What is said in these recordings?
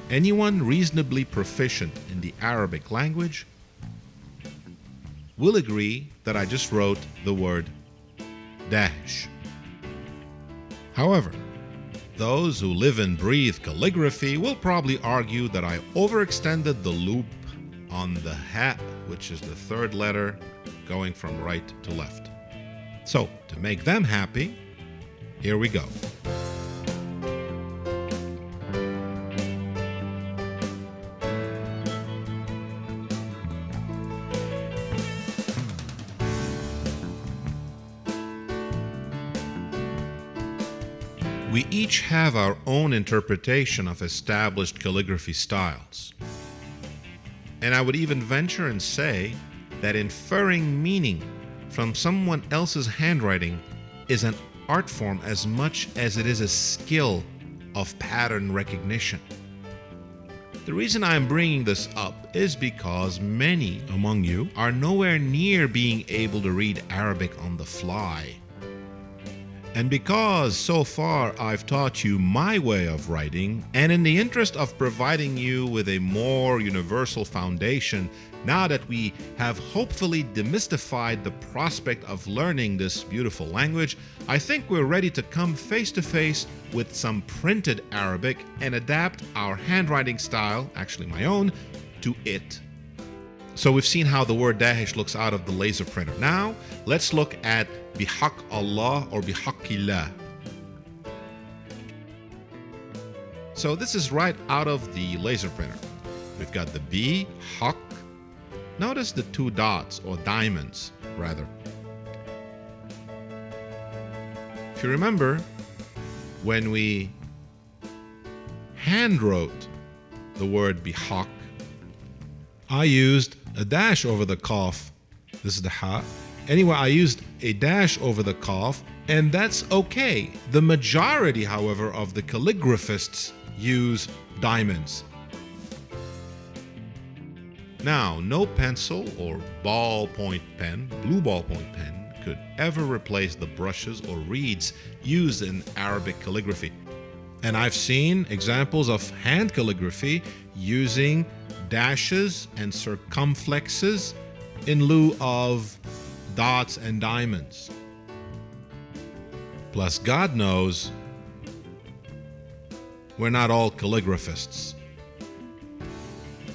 Anyone reasonably proficient in the Arabic language will agree that I just wrote the word dash. However, those who live and breathe calligraphy will probably argue that I overextended the loop on the ha, which is the third letter going from right to left. So, to make them happy, here we go. We each have our own interpretation of established calligraphy styles. And I would even venture and say that inferring meaning from someone else's handwriting is an art form as much as it is a skill of pattern recognition. The reason I'm bringing this up is because many among you are nowhere near being able to read Arabic on the fly. And because so far I've taught you my way of writing, and in the interest of providing you with a more universal foundation, now that we have hopefully demystified the prospect of learning this beautiful language, I think we're ready to come face to face with some printed Arabic and adapt our handwriting style, actually my own, to it. So we've seen how the word Dahesh looks out of the laser printer. Now, let's look at Bihaq Allah or Bihaqillah. So this is right out of the laser printer. We've got the B, Haq. Notice the two dots, or diamonds, rather. If you remember, when we hand wrote the word Bihaq, I used a dash over the qaf. This is the ha. Anyway, I used a dash over the qaf, and that's okay. The majority, however, of the calligraphists use diamonds. Now, no pencil or ballpoint pen, blue ballpoint pen, could ever replace the brushes or reeds used in Arabic calligraphy. And I've seen examples of hand calligraphy using dashes and circumflexes in lieu of dots and diamonds. Plus, God knows we're not all calligraphists.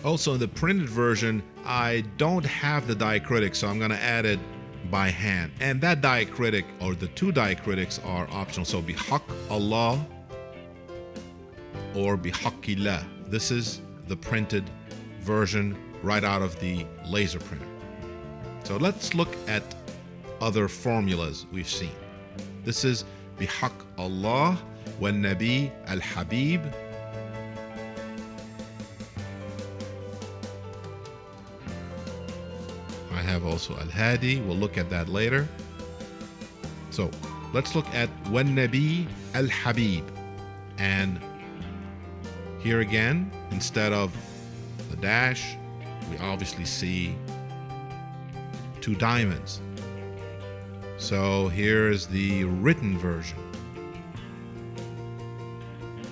Also, in the printed version, I don't have the diacritic, so I'm going to add it by hand. And that diacritic, or the two diacritics, are optional. So, Bihaq Allah or Bihaqillah. This is the printed version right out of the laser printer. So let's look at other formulas we've seen. This is Bihaq Allah wa Nabi al-Habib. I have also al-Hadi. We'll look at that later. So let's look at wa Nabi al-Habib. And here again, instead of the dash, we obviously see two diamonds. So here's the written version.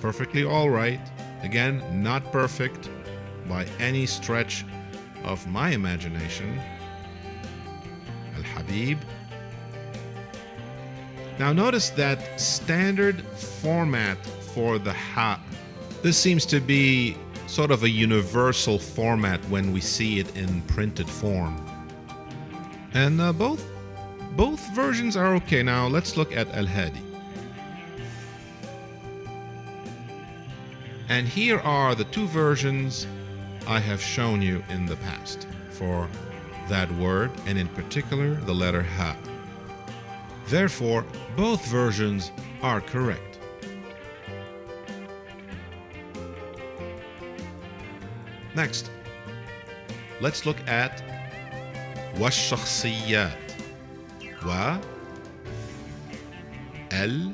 Perfectly all right. Again, not perfect by any stretch of my imagination. Al-Habib. Now notice that standard format for the ha. This seems to be sort of a universal format when we see it in printed form. And both versions are okay. Now let's look at Al-Hadi. And here are the two versions I have shown you in the past for that word, and in particular the letter ha. Therefore, both versions are correct. Next, let's look at والشخصيات. Wa, L,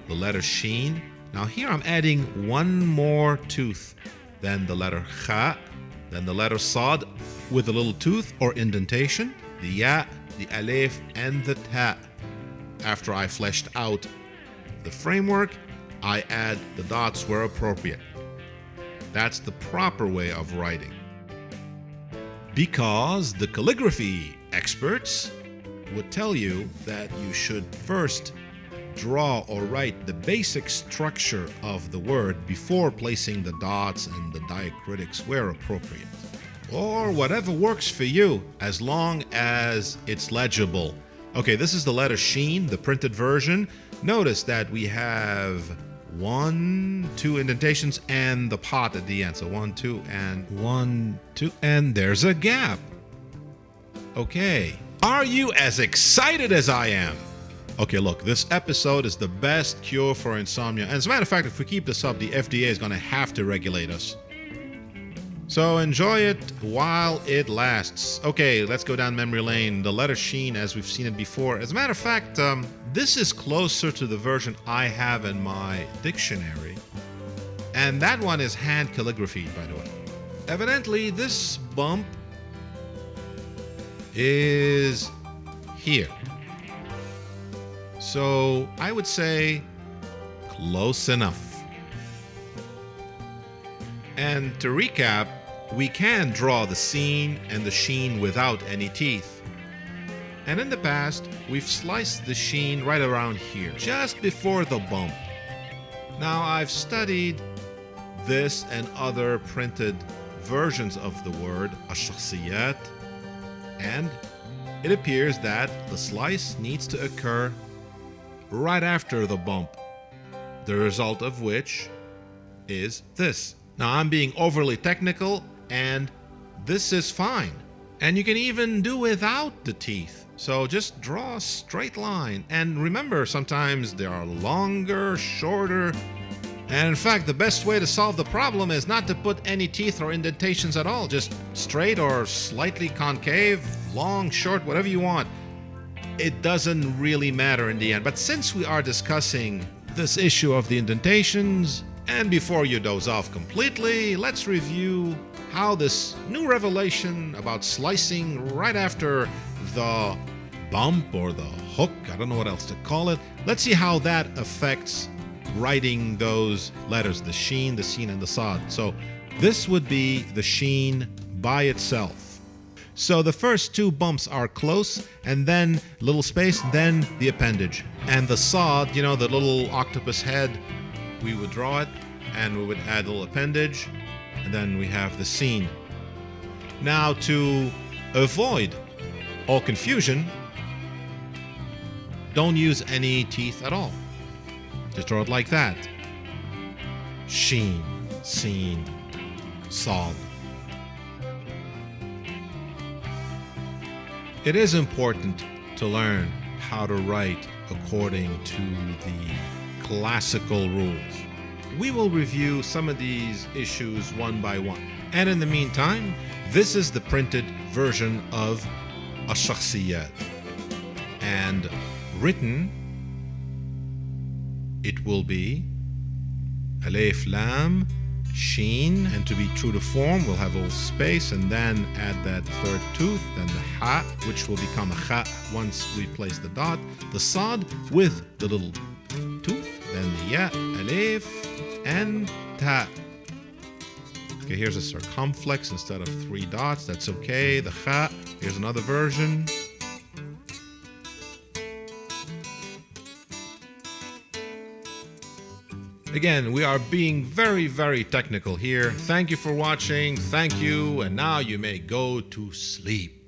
the letter sheen. Now here I'm adding one more tooth than the letter kha, then the letter sad with a little tooth or indentation, the ya, the alif, and the ta. After I fleshed out the framework, I add the dots where appropriate. That's the proper way of writing. Because the calligraphy experts would tell you that you should first draw or write the basic structure of the word before placing the dots and the diacritics where appropriate. Or whatever works for you, as long as it's legible. Okay, this is the letter Sheen, the printed version. Notice that we have 1, 2 indentations and the pot at the end. So 1, 2, and 1, 2, and there's a gap. Okay. Are you as excited as I am? Okay, look, this episode is the best cure for insomnia. And as a matter of fact, if we keep this up, the FDA is going to have to regulate us. So enjoy it while it lasts. Okay, let's go down memory lane. The letter Sheen, as we've seen it before. As a matter of fact, this is closer to the version I have in my dictionary. And that one is hand calligraphy, by the way. Evidently, this bump is here. So I would say close enough. And to recap, we can draw the scene and the sheen without any teeth. And in the past, we've sliced the sheen right around here, just before the bump. Now, I've studied this and other printed versions of the word الشخصيات, and it appears that the slice needs to occur right after the bump, the result of which is this. Now, I'm being overly technical, and this is fine. And you can even do without the teeth. So just draw a straight line. And remember, sometimes they are longer, shorter. And in fact, the best way to solve the problem is not to put any teeth or indentations at all. Just straight or slightly concave, long, short, whatever you want. It doesn't really matter in the end. But since we are discussing this issue of the indentations, and before you doze off completely, let's review how this new revelation about slicing right after the bump or the hook, I don't know what else to call it. Let's see how that affects writing those letters, the sheen, the scene, and the sod. So this would be the sheen by itself. So the first two bumps are close, and then little space, then the appendage. And the sod, you know, the little octopus head, we would draw it, and we would add a little appendage, and then we have the scene. Now, to avoid all confusion, don't use any teeth at all. Just draw it like that. Sheen, scene, sod. It is important to learn how to write according to the classical rules. We will review some of these issues one by one. And in the meantime, this is the printed version of الشخصيات. And written, it will be ألف لام sheen, and to be true to form, we'll have a little space and then add that third tooth, then the ha, which will become a kha once we place the dot, the sod with the little tooth, then the ya, alif, and ta. Okay, here's a circumflex instead of 3 dots. That's okay. The kha, here's another version. Again, we are being very, very technical here. Thank you for watching. Thank you. And now you may go to sleep.